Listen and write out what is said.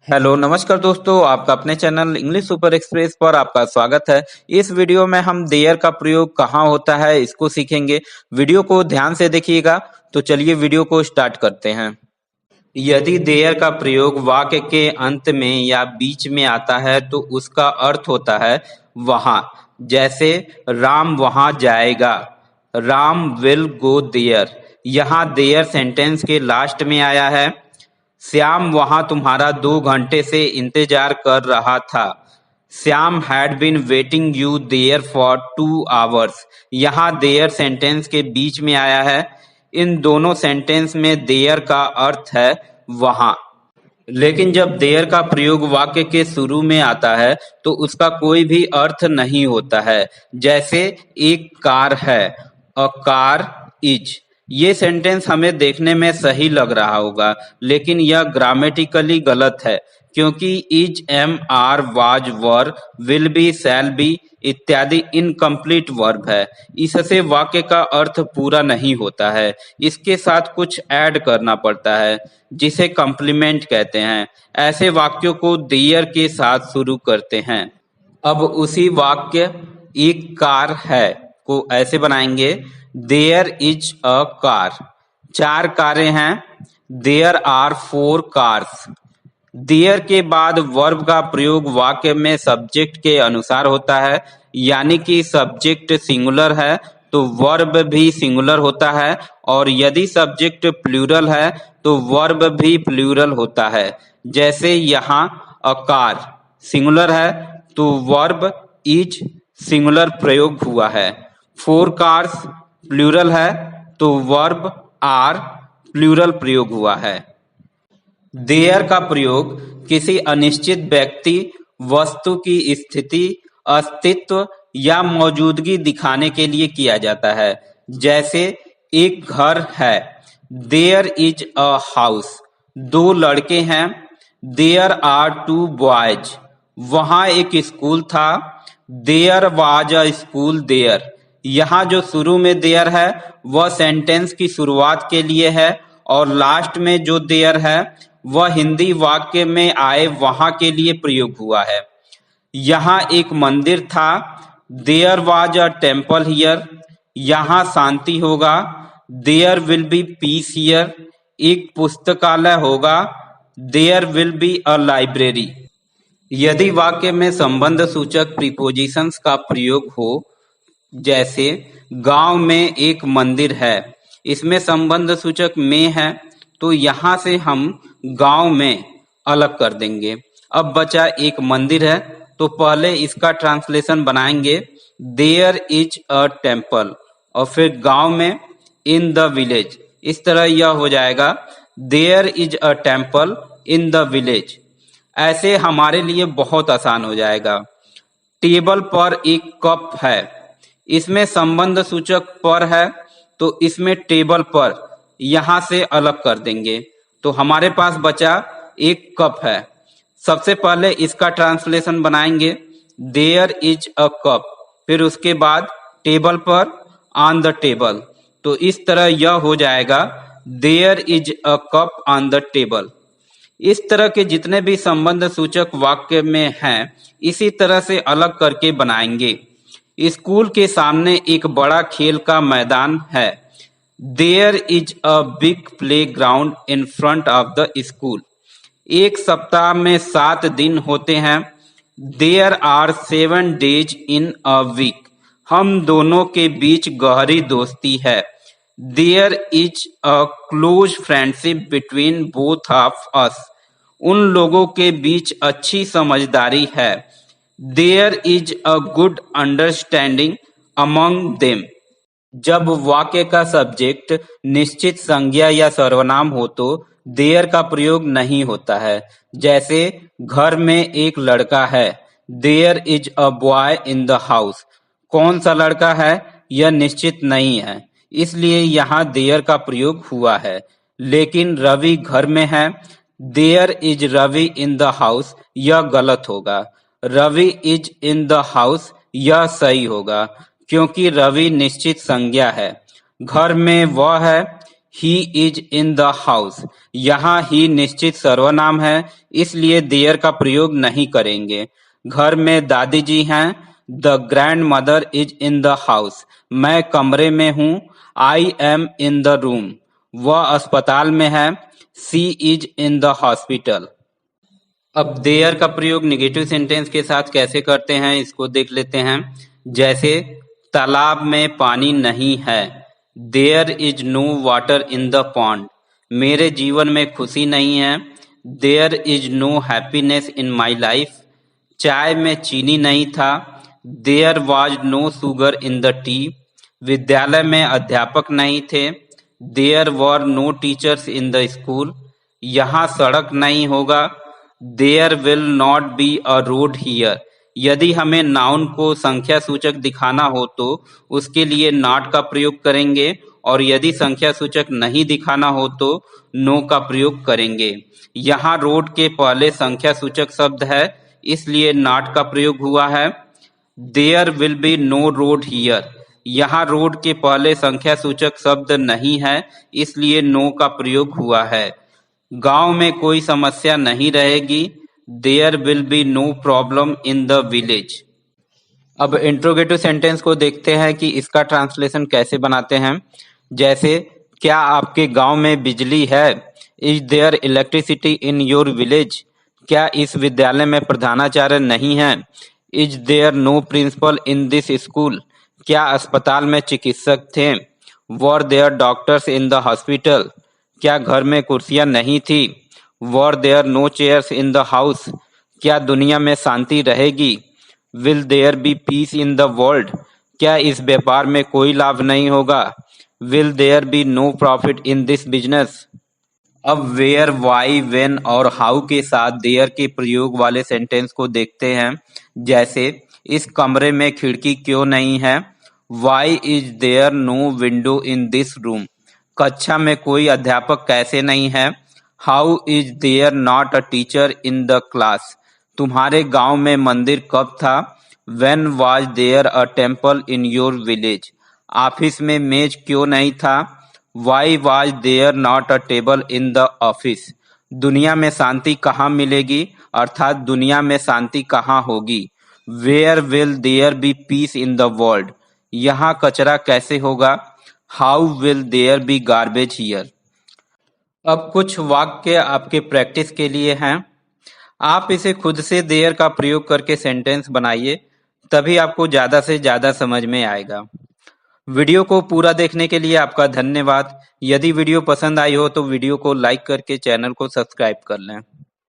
Hello नमस्कार दोस्तों, आपका अपने चैनल इंग्लिश सुपर एक्सप्रेस पर आपका स्वागत है। इस वीडियो में हम देयर का प्रयोग कहाँ होता है इसको सीखेंगे। वीडियो को ध्यान से देखिएगा। तो चलिए वीडियो को स्टार्ट करते हैं। यदि देयर का प्रयोग वाक्य के अंत में या बीच में आता है तो उसका अर्थ होता है वहां। जैसे राम वहां जाएगा, राम विल गो देयर। यहाँ देयर सेंटेंस के लास्ट में आया है। श्याम वहां तुम्हारा 2 घंटे से इंतजार कर रहा था। Shyam had been waiting you there for 2 hours. यहाँ देयर सेंटेंस के बीच में आया है। इन दोनों सेंटेंस में देयर का अर्थ है वहां। लेकिन जब देयर का प्रयोग वाक्य के शुरू में आता है तो उसका कोई भी अर्थ नहीं होता है। जैसे एक कार है, अ कार इज। ये सेंटेंस हमें देखने में सही लग रहा होगा, लेकिन यह ग्रामेटिकली गलत है, क्योंकि is, am, are, was, were, will be, shall be इत्यादि इनकम्प्लीट वर्ब है। इससे वाक्य का अर्थ पूरा नहीं होता है। इसके साथ कुछ ऐड करना पड़ता है, जिसे कॉम्प्लीमेंट कहते हैं। ऐसे वाक्यों को देयर के साथ शुरू करते हैं। अब उसी वाक्य एक कार है को ऐसे बनाएंगे, देयर इज अ कार। 4 कारें हैं, देयर आर 4 कार्स। देयर के बाद वर्ब का प्रयोग वाक्य में सब्जेक्ट के अनुसार होता है, यानी कि सब्जेक्ट सिंगुलर है तो वर्ब भी सिंगुलर होता है, और यदि सब्जेक्ट प्लूरल है तो वर्ब भी प्लूरल होता है। जैसे यहाँ अ कार सिंगुलर है तो वर्ब इज सिंगुलर प्रयोग हुआ है। 4 कार्स प्लूरल है तो वर्ब आर प्लूरल प्रयोग हुआ है। देयर का प्रयोग किसी अनिश्चित व्यक्ति, वस्तु की स्थिति, अस्तित्व या मौजूदगी दिखाने के लिए किया जाता है। जैसे एक घर है, देयर इज अ हाउस। 2 लड़के हैं, देयर आर 2 बॉयज। वहां एक स्कूल था, there was a school there. यहाँ जो शुरू में देयर है वह सेंटेंस की शुरुआत के लिए है, और लास्ट में जो देयर है वह हिंदी वाक्य में आए वहां के लिए प्रयोग हुआ है। यहाँ एक मंदिर था, there was a temple here. यहाँ शांति होगा, there will be peace here. एक पुस्तकालय होगा, there will be a library. यदि वाक्य में संबंध सूचक प्रीपोजिशंस का प्रयोग हो, जैसे गांव में एक मंदिर है, इसमें संबंध सूचक में है तो यहाँ से हम गांव में अलग कर देंगे। अब बचा एक मंदिर है तो पहले इसका ट्रांसलेशन बनाएंगे, देयर इज अ टेम्पल, और फिर गांव में इन द विलेज। इस तरह यह हो जाएगा, there is a temple in the village. ऐसे हमारे लिए बहुत आसान हो जाएगा। टेबल पर एक कप है, इसमें संबंध सूचक पर है तो इसमें टेबल पर यहां से अलग कर देंगे। तो हमारे पास बचा एक कप है। सबसे पहले इसका ट्रांसलेशन बनाएंगे, देयर इज अ कप, फिर उसके बाद टेबल पर, ऑन द टेबल। तो इस तरह यह हो जाएगा, there is a cup on the table. इस तरह के जितने भी संबंध सूचक वाक्य में हैं, इसी तरह से अलग करके बनाएंगे। स्कूल के सामने एक बड़ा खेल का मैदान है, there is a big play ground in front of the school. एक सप्ताह में 7 दिन होते हैं, there are 7 days in a week. हम दोनों के बीच गहरी दोस्ती है, there is a close friendship between both of us. उन लोगों के बीच अच्छी समझदारी है, there is a good understanding among them. जब वाक्य का सब्जेक्ट निश्चित संज्ञा या सर्वनाम हो तो देयर का प्रयोग नहीं होता है। जैसे घर में एक लड़का है, there is a boy in the house. कौन सा लड़का है यह निश्चित नहीं है, इसलिए यहाँ देयर का प्रयोग हुआ है। लेकिन रवि घर में है, there is Ravi in the house, यह गलत होगा। Ravi is in the house यह सही होगा, क्योंकि रवि निश्चित संज्ञा है। घर में वह है, he is in the house. यहाँ ही निश्चित सर्वनाम है, इसलिए देयर का प्रयोग नहीं करेंगे। घर में दादी जी हैं। The grand mother is in the house. मैं कमरे में हूँ। I am in the room. वह अस्पताल में है। सी इज इन द हॉस्पिटल। अब देयर का प्रयोग निगेटिव सेंटेंस के साथ कैसे करते हैं इसको देख लेते हैं। जैसे तालाब में पानी नहीं है। There is no water in the pond. मेरे जीवन में खुशी नहीं है। There is no happiness in my life. चाय में चीनी नहीं था। There was no sugar in the tea. विद्यालय में अध्यापक नहीं थे। There were no teachers in the school. यहाँ सड़क नहीं होगा। There will not be a road here. यदि हमें नाउन को संख्या सूचक दिखाना हो तो उसके लिए नॉट का प्रयोग करेंगे, और यदि संख्या सूचक नहीं दिखाना हो तो नो का प्रयोग करेंगे। यहाँ रोड के पहले संख्या सूचक शब्द है, इसलिए नॉट का प्रयोग हुआ है। There will be no road here. यहाँ रोड के पहले संख्या सूचक शब्द नहीं है, इसलिए नो का प्रयोग हुआ है। गांव में कोई समस्या नहीं रहेगी। There will be no problem in the village. अब इंट्रोगेटिव सेंटेंस को देखते हैं कि इसका ट्रांसलेशन कैसे बनाते हैं। जैसे क्या आपके गांव में बिजली है? Is there electricity in your village? क्या इस विद्यालय में प्रधानाचार्य नहीं है? Is there no principal in this school? क्या अस्पताल में चिकित्सक थे? Were there doctors in the hospital? क्या घर में कुर्सियां नहीं थी? Were there no chairs in the house? क्या दुनिया में शांति रहेगी? Will there be peace in the world? क्या इस व्यापार में कोई लाभ नहीं होगा? Will there B no profit in this business? अब वेयर, वाई, वेन और हाउ के साथ देयर के प्रयोग वाले सेंटेंस को देखते हैं। जैसे इस कमरे में खिड़की क्यों नहीं है? Why is there no window in this room? कक्षा में कोई अध्यापक कैसे नहीं है? How is there not a teacher in the class? तुम्हारे गांव में मंदिर कब था? When was there a temple in your village? Office में मेज क्यों नहीं था? Why was there not a table in the office? दुनिया में शांति कहाँ मिलेगी, अर्थात दुनिया में शांति कहाँ होगी? Where will there be peace in the world? यहाँ कचरा कैसे होगा? How will there be garbage here? अब कुछ वाक्य आपके प्रैक्टिस के लिए हैं। आप इसे खुद से देयर का प्रयोग करके सेंटेंस बनाइए, तभी आपको ज्यादा से ज्यादा समझ में आएगा। वीडियो को पूरा देखने के लिए आपका धन्यवाद। यदि वीडियो पसंद आई हो तो वीडियो को लाइक करके चैनल को सब्सक्राइब कर लें।